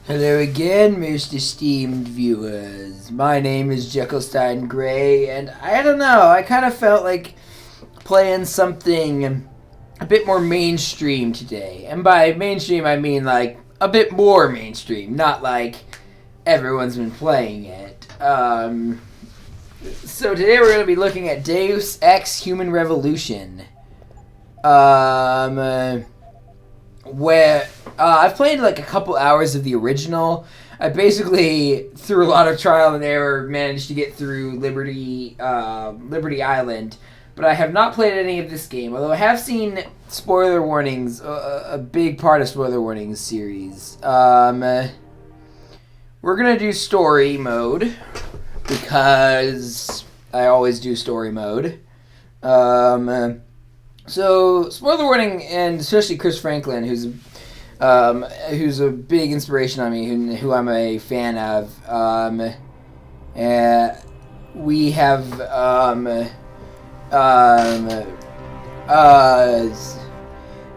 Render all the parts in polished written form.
Hello again, most esteemed viewers. My name is Jekyllstein Gray, and I don't know, I kind of felt like playing something a bit more mainstream today. And by mainstream, I mean like a bit more mainstream, not like everyone's been playing it. So today we're going to be looking at Deus Ex Human Revolution. Where I've played like a couple hours of the original. I basically, through a lot of trial and error, managed to get through Liberty Island, but I have not played any of this game. Although I have seen spoiler warnings, a big part of spoiler warnings series. We're gonna do story mode because I always do story mode. So, spoiler warning, and especially Chris Franklin, who's a big inspiration on me, who I'm a fan of. We have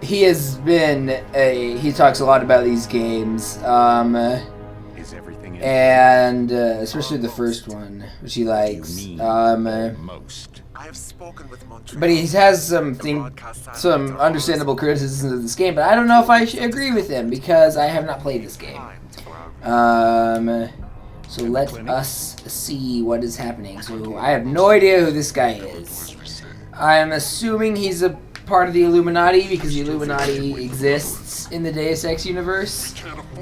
he has been he talks a lot about these games. Is everything and especially the first one, which he likes. Most. I have spoken with Montreal. But he has some understandable criticisms of this game, but I don't know if I should agree with him because I have not played this game. So let us see what is happening. So I have no idea who this guy is. I'm assuming he's a part of the Illuminati because the Illuminati exists in the Deus Ex universe.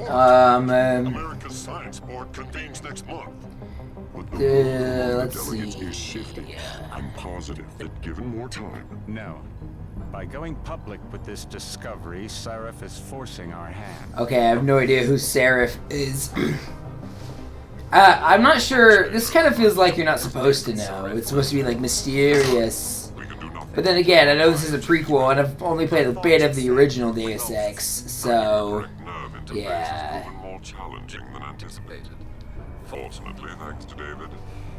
America's Science Board convenes next month. Let's see. Is shifting. I'm positive that given more time. No. By going public with this discovery, Seraph is forcing our hand. Okay, I have no idea who Seraph is. I'm not sure. This kind of feels like you're not supposed to know. It's supposed to be like mysterious. But then again, I know this is a prequel, and I've only played a bit of the original Deus Ex, so yeah. More challenging than anticipated. Fortunately, thanks to David,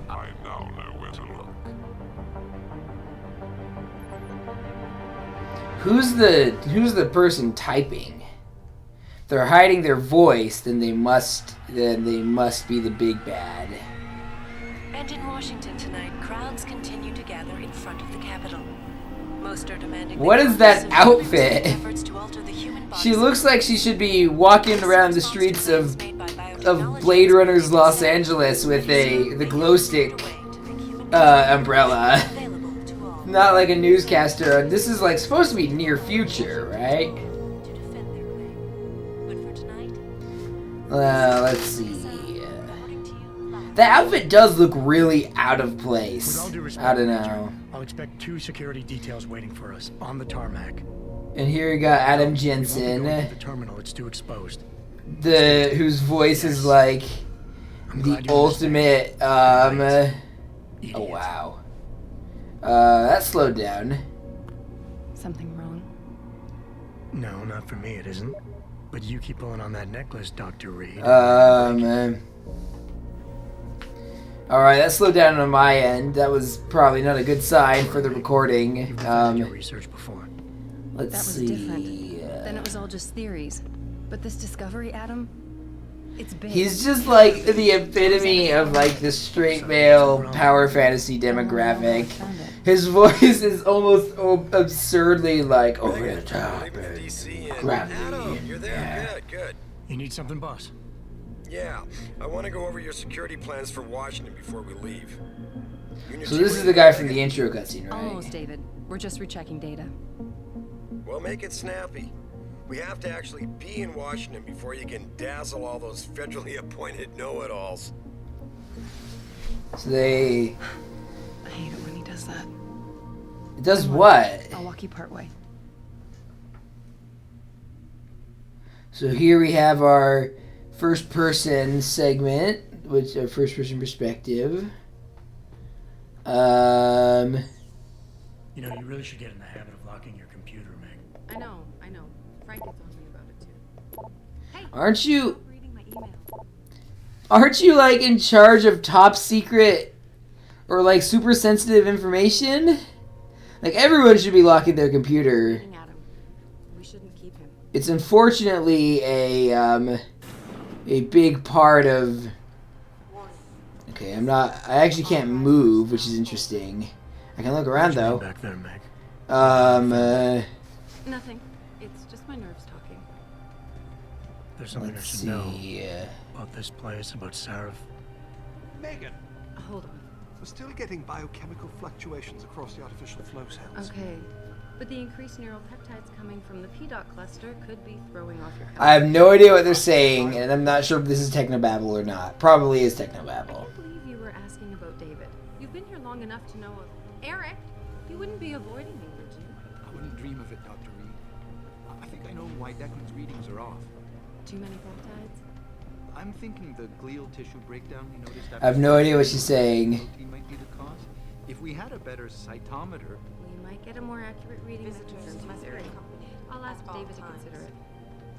I now know where to look. Who's the person typing? If they're hiding their voice, then they must be the big bad. And in Washington tonight, crowds continue to gather in front of the Capitol. Most are demanding. What is that outfit? Efforts to alter the human body. She looks like she should be walking around the streets of Blade Runner's Los Angeles with the glow stick umbrella. Not like a newscaster. This is like supposed to be near future, right? Let's see. The outfit does look really out of place. With all due respect, I don't know. I'll expect 2 security details waiting for us on the tarmac. And here we got Adam We won't be Jensen, going to the terminal. It's too exposed. whose voice is like I'm the glad you ultimate. Idiot. Oh wow. That slowed down. Something wrong? No, not for me. It isn't. But you keep pulling on that necklace, Dr. Reed. Alright, that slowed down on my end. That was probably not a good sign for the recording. You've done your research before. Let's That was see. different. Then it was all just theories. But this discovery, Adam, it's big. He's just like the epitome of like the straight male power fantasy demographic. His voice is almost absurdly like over the top. Grab me. Adam, you're there. Yeah. Good. You need something, boss? Yeah, I want to go over your security plans for Washington before we leave. So this is the guy from the intro cutscene, right? Almost, David. We're just rechecking data. Well, make it snappy. We have to actually be in Washington before you can dazzle all those federally appointed know-it-alls. So they... I hate it when he does that. It does what? I'll walk you part way. So here we have our first person segment, which a first person perspective. You know, you really should get in the habit of locking your computer, Meg. I know. Frank had told me about it too. Hey, Aren't you reading my email. like in charge of top secret or like super sensitive information? Like everyone should be locking their computer. Adam, we shouldn't keep him. It's unfortunately a big part of... Okay, I actually can't move, which is interesting. I can look around, though. Back there, Meg. Nothing. It's just my nerves talking. There's something I should know about this place, about Sarah. Megan, Hold on. we're still getting biochemical fluctuations across the artificial flow cells. Okay. But the increased neural peptides coming from the PDOT cluster could be throwing off your health. I have no idea what they're saying, and I'm not sure if this is technobabble or not. Probably is I technobabble. can't believe you were asking about David. You've been here long enough to know of Eric. You wouldn't be avoiding me, would you? I wouldn't dream of it, Dr. Reed. I think I know why Declan's readings are off. Too many peptides? I'm thinking the glial tissue breakdown we noticed I have no idea what she's saying. protein might be the cause. If we had a better cytometer, We might get a more accurate reading with the theory. I'll ask David to consider it.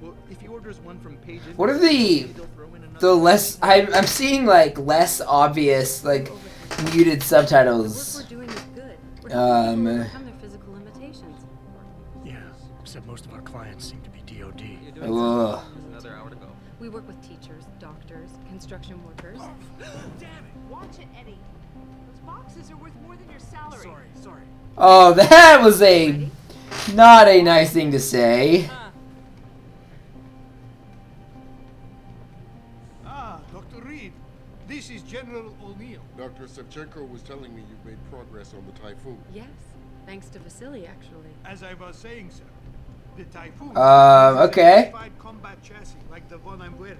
well, if he orders one from Page Industries, What are the they'll throw in another the less... I'm seeing, like, less obvious, like, muted The subtitles. work we're doing is good. We're helping people overcome their physical limitations. Yeah, except most of our clients seem to be DOD. Ugh. another hour to go. We work with teachers, doctors, construction workers. Watch it, Eddie. Those boxes are worth more than your salary. Sorry. Oh, that was not a nice thing to say. Ah, Dr. Reed. This is General O'Neill. Dr. Shevchenko was telling me you've made progress on the Typhoon. Yes, thanks to Vasily, actually. As I was saying, sir, the Typhoon Okay. is a modified combat chassis like the one I'm wearing.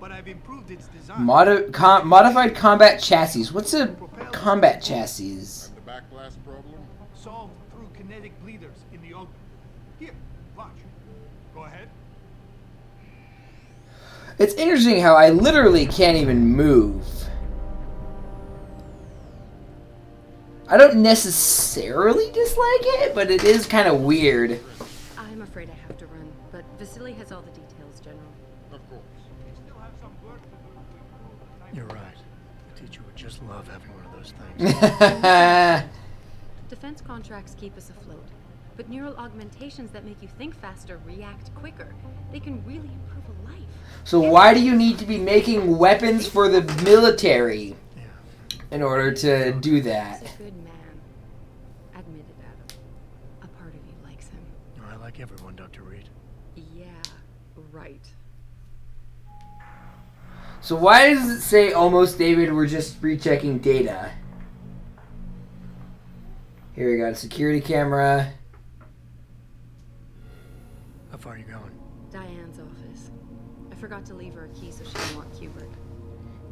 But I've improved its design. Modified combat chassis. What's a combat chassis? And the backblast problem? Solved through kinetic bleeders in the augment. Here, watch. Go ahead. It's interesting how I literally can't even move. I don't necessarily dislike it, but it is kind of weird. I'm afraid I have to run, but Vasily has all the details, General. Of course. We still have some work to do to improve the You're right. The teacher would just love having one of those things. Defense contracts keep us afloat, but neural augmentations that make you think faster react quicker. They can really improve a life. So why do you need to be making weapons for the military in order to do that? He's a good man. Admit it, Adam. A part of you likes him. I like everyone, Dr. Reed. Yeah, right. So why does it say almost David we're just rechecking data? Here we got a security camera. How far are you going? Diane's office. I forgot to leave her a key so she didn't want Kubrick.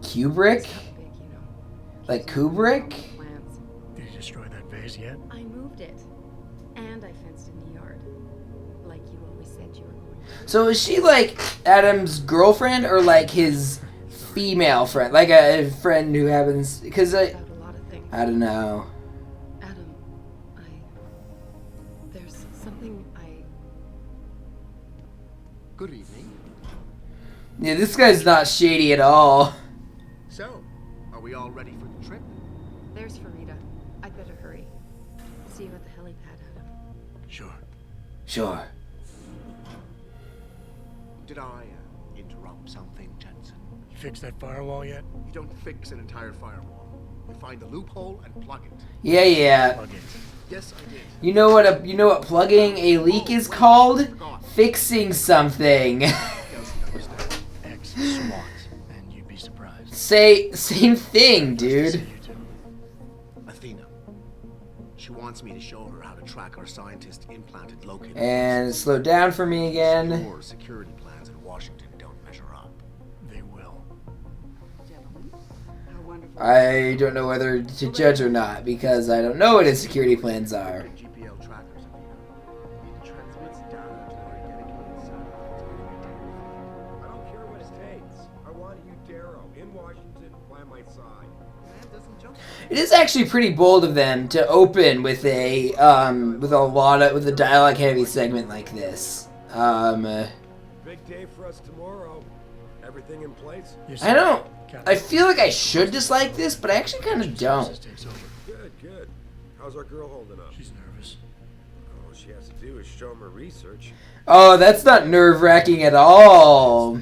Kubrick? It's not big, you know. Like Keeps him Kubrick? on plans. Did you destroy that vase yet? I moved it. And I fenced in the yard. Like you always said you were going to. So is she like Adam's girlfriend or like his female friend? Like a friend who happens... Because About a lot of things. I don't know. Adam, there's something Good evening. Yeah, this guy's not shady at all. So, are we all ready for the trip? There's Farida. I'd better hurry. See you at the helipad, Adam. Sure. Sure. Did I interrupt something, Jensen? You fixed that firewall yet? You don't fix an entire firewall. You find the loophole and plug it. Yeah. Plug it. Yes, I did. You know what plugging a leak is called? Fixing something. X SWAT, and you'd be surprised. Same thing, dude. You too. Athena. She wants me to show her how to track our scientist implanted locator. And slow down for me again. Your security plans in Washington don't measure up. They will. Gentlemen, how wonderful. I don't know whether to judge or not because I don't know what his security plans are. GPL trackers, Athena. It transmits data to our dedicated satellites. I don't care what it takes. I want you, Darrow, in Washington, by my side. Man doesn't jump. It is actually pretty bold of them to open with a dialogue heavy segment like this. Big day for us tomorrow. Everything in place? I don't. I feel like I should dislike this, but I actually kind of don't. Good. How's our girl holding up? She's nervous. All she has to do is show him her research. Oh, that's not nerve-wracking at all.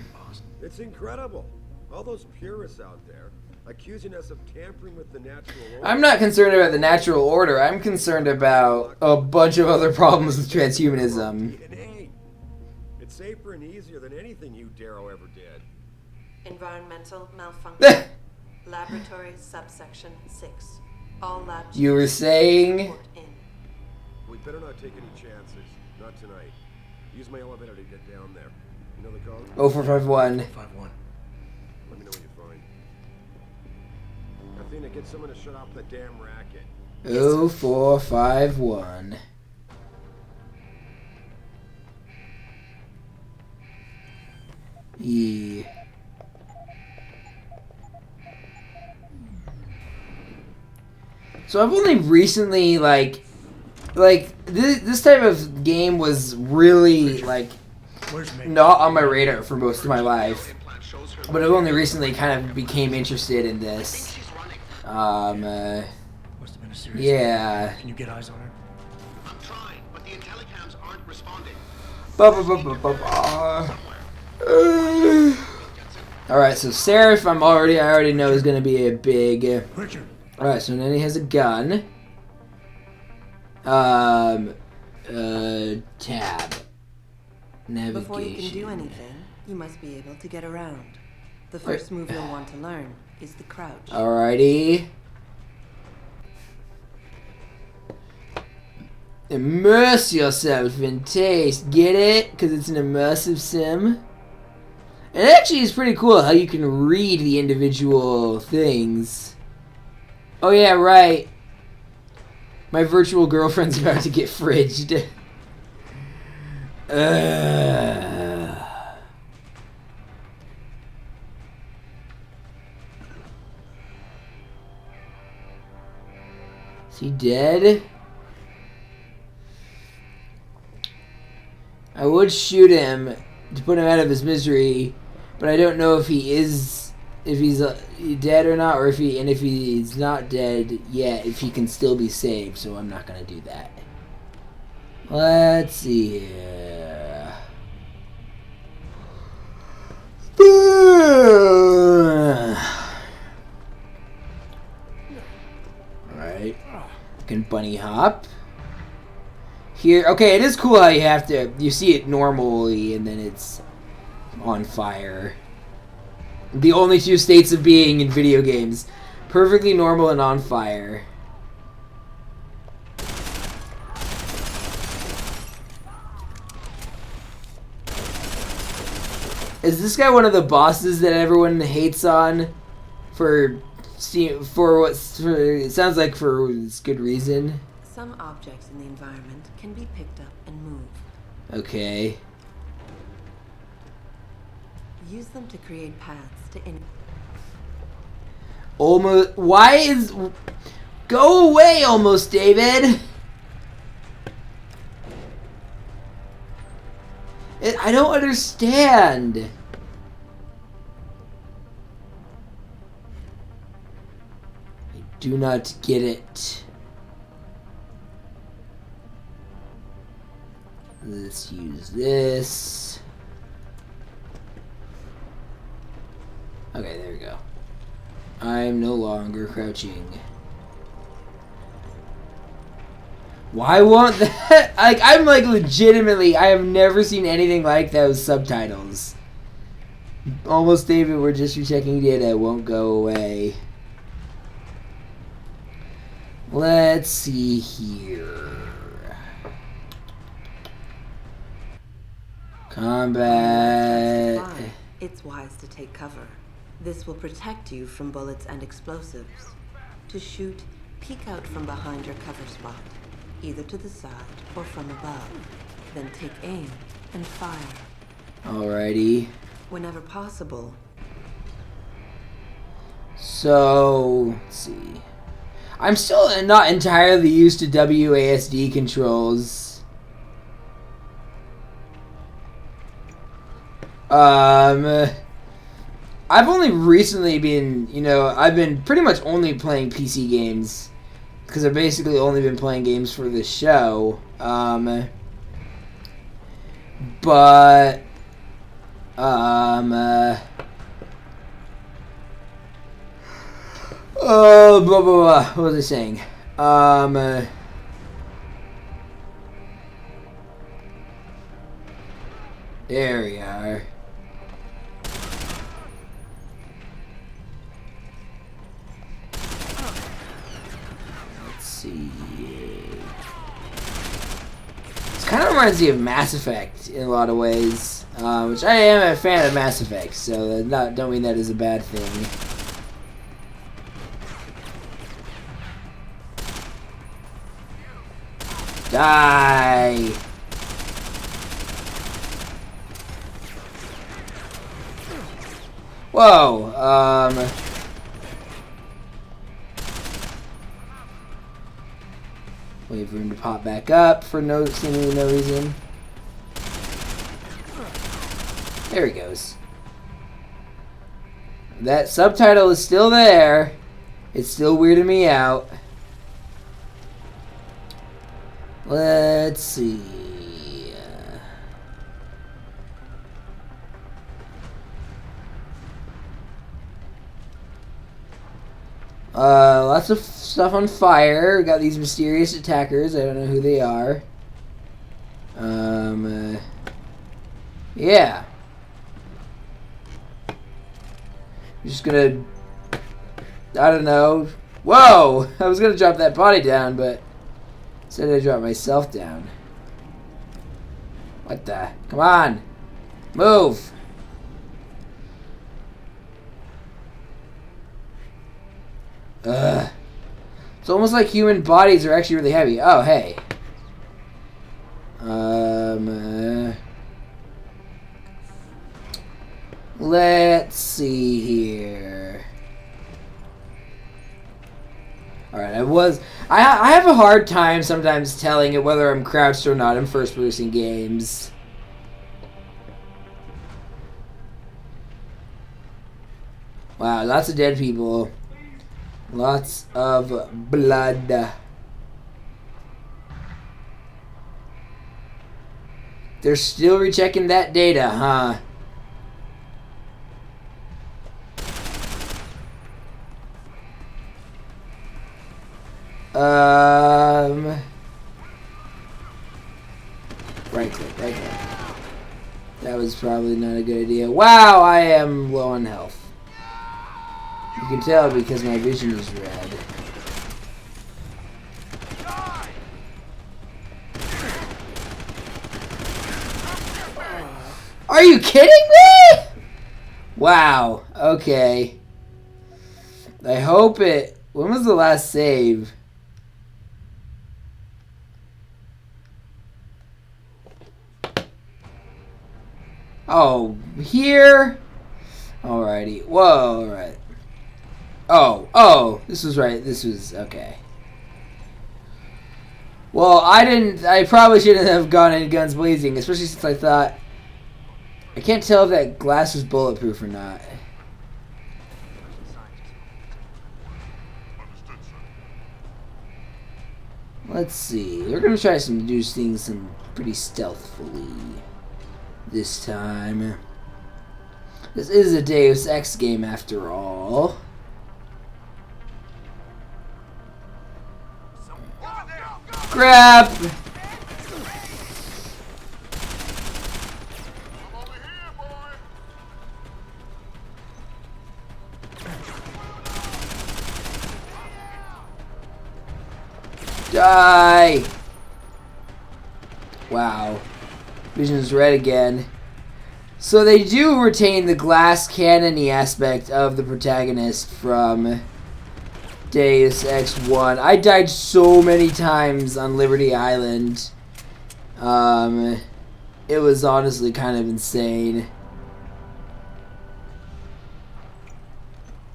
It's It's incredible. All those purists out there accusing us of tampering with the natural order. I'm not concerned about the natural order. I'm concerned about a bunch of other problems with transhumanism. DNA. It's safer and easier than anything you Darrow ever did. Environmental malfunction. Laboratory subsection 6. All lab You were saying? report in. We better not take any chances. Not tonight. Use my elevator to get down there. You know the code? 0451. 5-1. Let me know what you find. Athena, get someone to shut off the damn racket. 0451. Yeah. So I've only recently this type of game was really not on my radar for most of my life, but I've only recently kind of became interested in this. Must have been a serious. Yeah. Can you get eyes on her? I'm trying, but the intellicams aren't responding. Alright, so Seraph I already know is gonna be a big Richard. Alright, so then he has a gun. Tab. Navigation. Before you can do anything, you must be able to get around. The first move you'll want to learn is the crouch. Alrighty. Immerse yourself in taste. Get it? Because it's an immersive sim. And it actually is pretty cool how you can read the individual things. Oh yeah, right. My virtual girlfriend's about to get fridged. Is he dead? I would shoot him to put him out of his misery, but I don't know if he's dead or not, or if he's not dead yet, if he can still be saved. So I'm not gonna do that. Let's see here. Alright. Can bunny hop. Here, okay, it is cool how you see it normally and then it's on fire. The only two states of being in video games. Perfectly normal and on fire. Is this guy one of the bosses that everyone hates on it sounds like for good reason? Some objects in the environment can be picked up and moved. Okay. Use them to create paths to Almost. Go away, almost, David. I don't understand. I do not get it. Let's use this. Okay, there we go. I'm no longer crouching. Why won't that? I'm legitimately, I have never seen anything like those subtitles. Almost, David, we're just rechecking data. It won't go away. Let's see here. Combat. It's wise to take cover. This will protect you from bullets and explosives. To shoot, peek out from behind your cover spot, either to the side or from above. Then take aim and fire. Alrighty. Whenever possible. So, let's see. I'm still not entirely used to WASD controls. I've only recently been, I've been pretty much only playing PC games because I've basically only been playing games for this show. Oh, blah, blah, blah. What was I saying? There we are. Let's see. This kind of reminds me of Mass Effect in a lot of ways, which I am a fan of Mass Effect, so don't mean that is a bad thing. Die! Whoa, wait for him to pop back up for seemingly no reason. There he goes. That subtitle is still there. It's still weirding me out. Let's see. Lots of stuff on fire. We got these mysterious attackers. I don't know who they are. Yeah. I'm just gonna... I don't know. Whoa! I was gonna drop that body down, but instead I dropped myself down. What the? Come on! Move! Ugh. It's almost like human bodies are actually really heavy. Oh, hey. Let's see here. Alright, I have a hard time sometimes telling it whether I'm crouched or not in first-person games. Wow, lots of dead people. Lots of blood. They're still rechecking that data, huh? Right click, right click. That was probably not a good idea. Wow, I am low on health. You can tell because my vision is red. Are you kidding me? Wow, okay. I hope it... When was the last save? Oh, here? Alrighty. Whoa, alright. Oh, this was right. This was, okay. Well, I probably shouldn't have gone in guns blazing, especially since I thought... I can't tell if that glass is bulletproof or not. Let's see. We're gonna try to do things pretty stealthily this time. This is a Deus Ex game after all. Grab! Die! Wow. Vision's red again. So they do retain the glass cannon-y aspect of the protagonist from Deus Ex 1. I died so many times on Liberty Island. It was honestly kind of insane.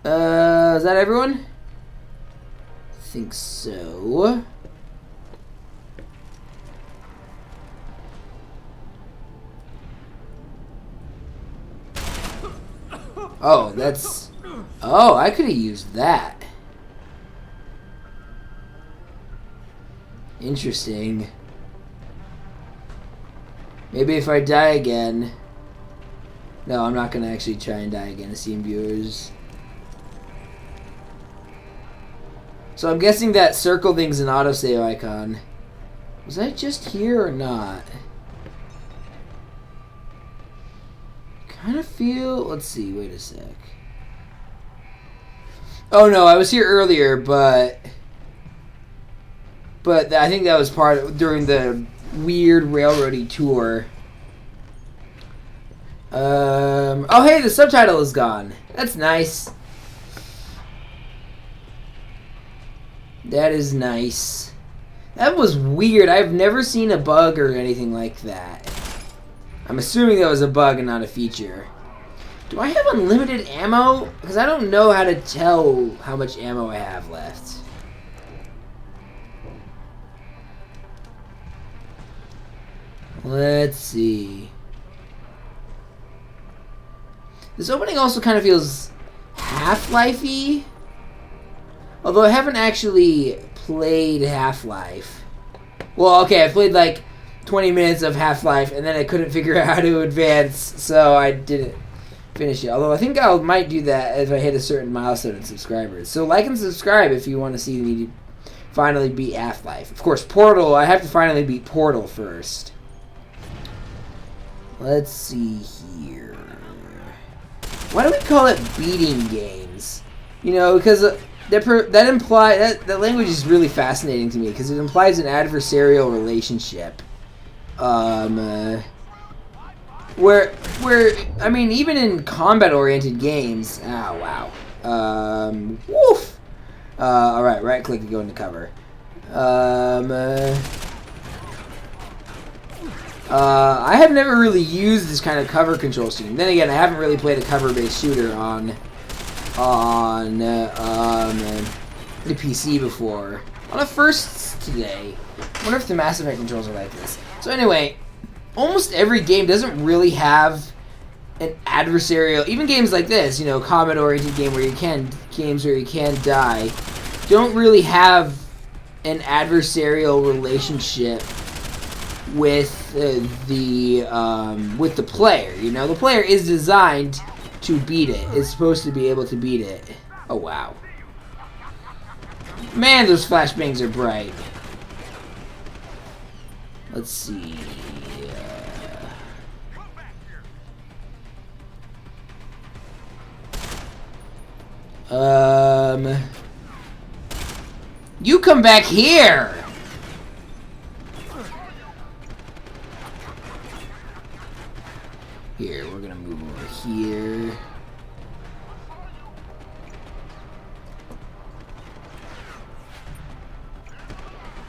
Is that everyone? I think so. Oh, that's... Oh, I could have used that. Interesting. Maybe if I die again... No, I'm not going to actually try and die again, esteemed viewers. So I'm guessing that circle thing's an autosave icon. Was I just here or not? Kind of feel... Let's see, wait a sec. Oh no, I was here earlier, but I think that was part of, during the weird railroady tour. Oh hey, the subtitle is gone. That's nice. That is nice. That was weird. I've never seen a bug or anything like that. I'm assuming that was a bug and not a feature. Do I have unlimited ammo? Because I don't know how to tell how much ammo I have left. Let's see. This opening also kind of feels Half-Life-y. Although I haven't actually played Half-Life. Well, okay, I played like 20 minutes of Half-Life and then I couldn't figure out how to advance, so I didn't finish it. Although I think I might do that if I hit a certain milestone in subscribers. So like and subscribe if you want to see me finally beat Half-Life. Of course, Portal, I have to finally beat Portal first. Let's see here. Why do we call it beating games? You know, because that implies that language is really fascinating to me because it implies an adversarial relationship. Where I mean, even in combat-oriented games. Oh wow. Woof. All right, right click to go into cover. I have never really used this kind of cover control scheme. Then again, I haven't really played a cover-based shooter on the PC before. On a first today. I wonder if the Mass Effect controls are like this. So anyway, almost every game doesn't really have an adversarial. Even games like this, you know, combat-oriented games where you can die, don't really have an adversarial relationship with the player. You know, the player is designed to beat it. It's supposed to be able to beat it. Oh wow, man, those flashbangs are bright. Let's see. You come back here. Here, we're gonna move over here.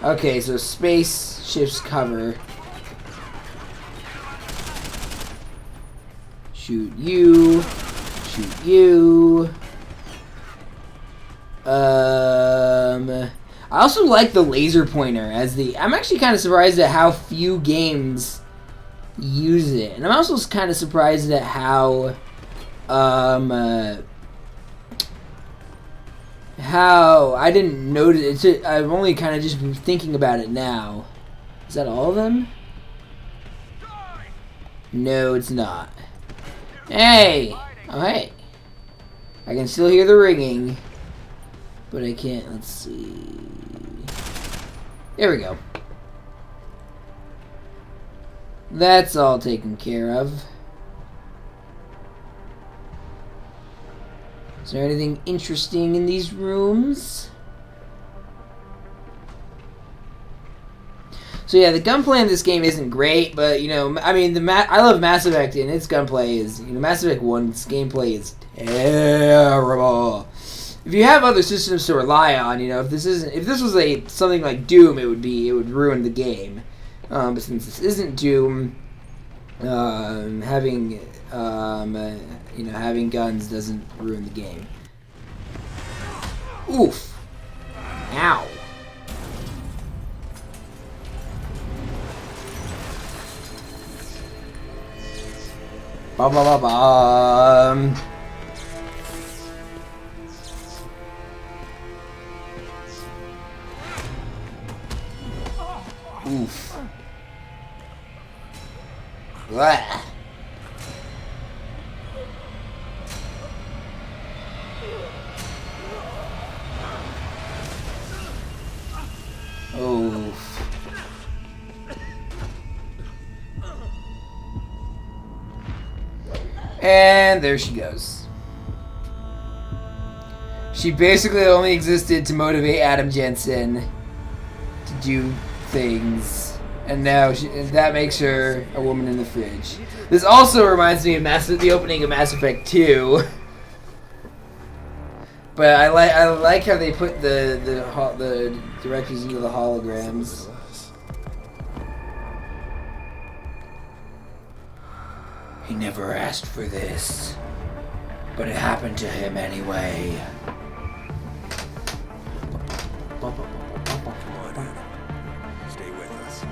Okay, so space shifts cover. Shoot you. Shoot you. I also like the laser pointer as the... I'm actually kind of surprised at how few games use it. And I'm also kind of surprised at how... how I didn't notice it. I've only kind of just been thinking about it now. Is that all of them? No, it's not. Hey! Oh, hey. I can still hear the ringing. But I can't, let's see. There we go. That's all taken care of. Is there anything interesting in these rooms? So yeah, the gunplay in this game isn't great, but you know, I mean, I love Mass Effect, and its gunplay is, you know, Mass Effect 1's gameplay is terrible. If you have other systems to rely on, you know, if this was something like Doom, it would ruin the game. But since this isn't Doom, having guns doesn't ruin the game. Oof! Ow! Ba ba ba ba. Oof. Blah. And there she goes. She basically only existed to motivate Adam Jensen to do things. And now that makes her a woman in the fridge. This also reminds me of the opening of Mass Effect 2. But I like how they put the directors into the holograms. He never asked for this, but it happened to him anyway. Stay with us.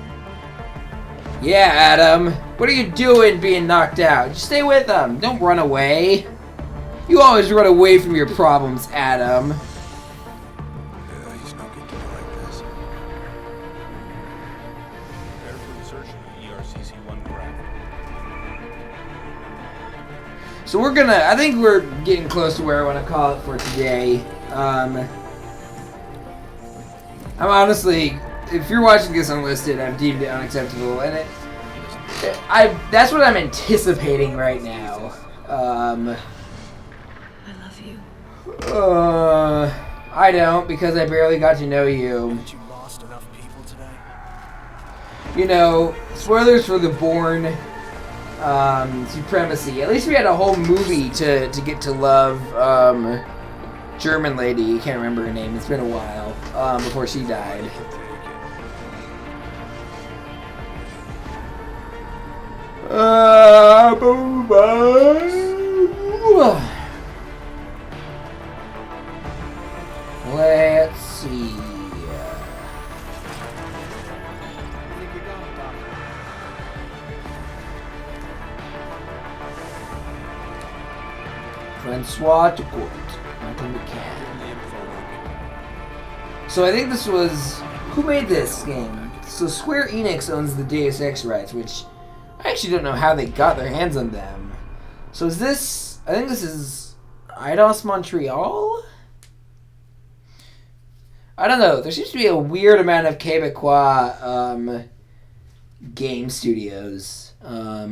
Yeah, Adam. What are you doing being knocked out? Just stay with them. Don't run away. You always run away from your problems, Adam. He's no good to me like this. Prepare for insertion ERCC-1 craft. So we're gonna, I think we're getting close to where I want to call it for today. I'm honestly, if you're watching this unlisted, I've deemed it unacceptable, and that's what I'm anticipating right now. I love you. I don't, because I barely got to know you. You lost enough people today? You know, spoilers for the Bourne supremacy. At least we had a whole movie to get to love German lady. Can't remember her name. It's been a while before she died. Let's see. Francois to court. Michael McCann. So I think this was... Who made this game? So Square Enix owns the Deus Ex rights, which I actually don't know how they got their hands on them. So is this... I think this is Eidos Montreal? I don't know. There seems to be a weird amount of Quebecois game studios. Or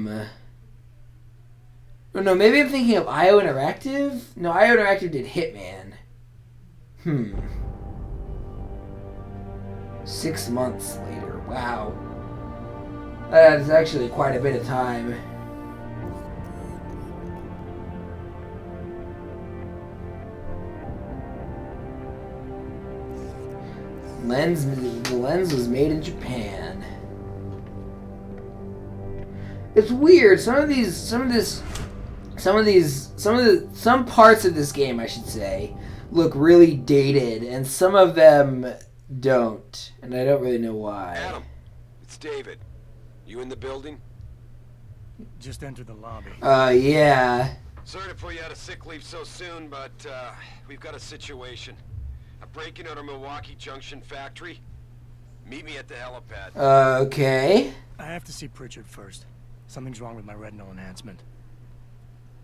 no, maybe I'm thinking of IO Interactive? No, IO Interactive did Hitman. 6 months later. Wow. That is actually quite a bit of time. The lens was made in Japan. It's weird. Some parts of this game, I should say, look really dated, and some of them don't, and I don't really know why. Adam, it's David. You in the building? Just entered the lobby. Yeah. Sorry to pull you out of sick leave so soon, but we've got a situation. A break-in at our Milwaukee Junction factory. Meet me at the helipad. Okay. I have to see Pritchard first. Something's wrong with my retinal enhancement.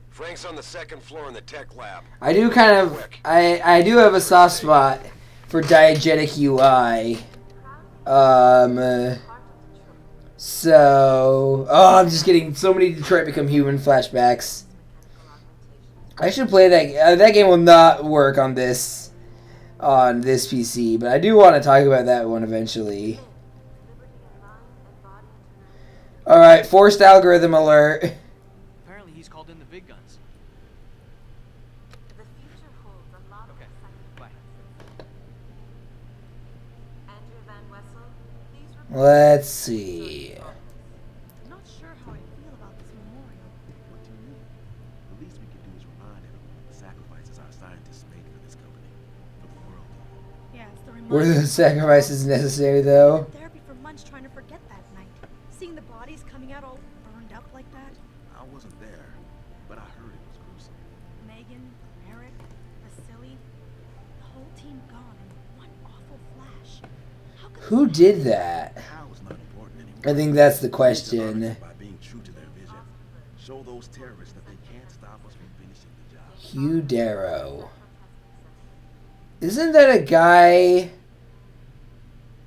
Frank's on the second floor in the tech lab. I do kind of... I do have a soft spot for diegetic UI. So... Oh, I'm just getting so many Detroit Become Human flashbacks. I should play that... that game will not work on this PC, but I do want to talk about that one eventually. Alright, forced algorithm alert. Apparently he's called in the big guns. The future holds a lot of exciting Bye. Andrew Van Wessel, please report. Let's see. I'm not sure how I feel about this memorial. What do you mean? The least we can do is remind everyone of the sacrifices our scientists made for this company, for the world. Yeah, it's the Were reminder. the sacrifices necessary, though? Therapy for months trying to forget that night. Seeing the bodies coming out all burned up like that. I wasn't there, but I heard it was gruesome. Megan, Eric, Vasily, the whole team gone in one awful flash. How could Who did that? How is not important anymore. I think that's the They question. survived by being true to their vision. Show those terrorists that they can't stop us from finishing the job. Hugh Darrow. Isn't that a guy...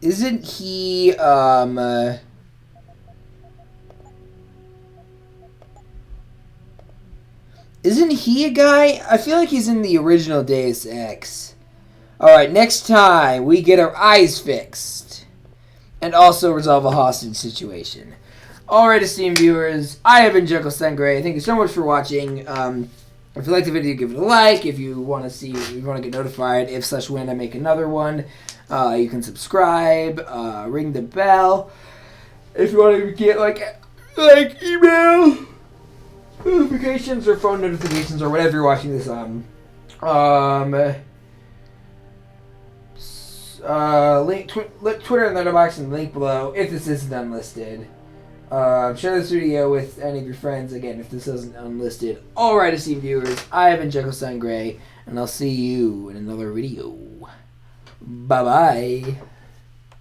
Isn't he, Isn't he a guy? I feel like he's in the original Deus Ex. Alright, next time we get our eyes fixed. And also resolve a hostage situation. Alright, esteemed viewers, I have been Jekyllstein. Thank you so much for watching. If you liked the video, give it a like. If you want to see, if you want to get notified if/when I make another one, you can subscribe, ring the bell. If you want to get like email notifications or phone notifications or whatever you're watching this on. Link Twitter in the letterbox and the link below if this isn't unlisted. Share this video with any of your friends, again, if this isn't unlisted. Alright, esteemed viewers, I have been Jekyllstein, and I'll see you in another video. Bye-bye.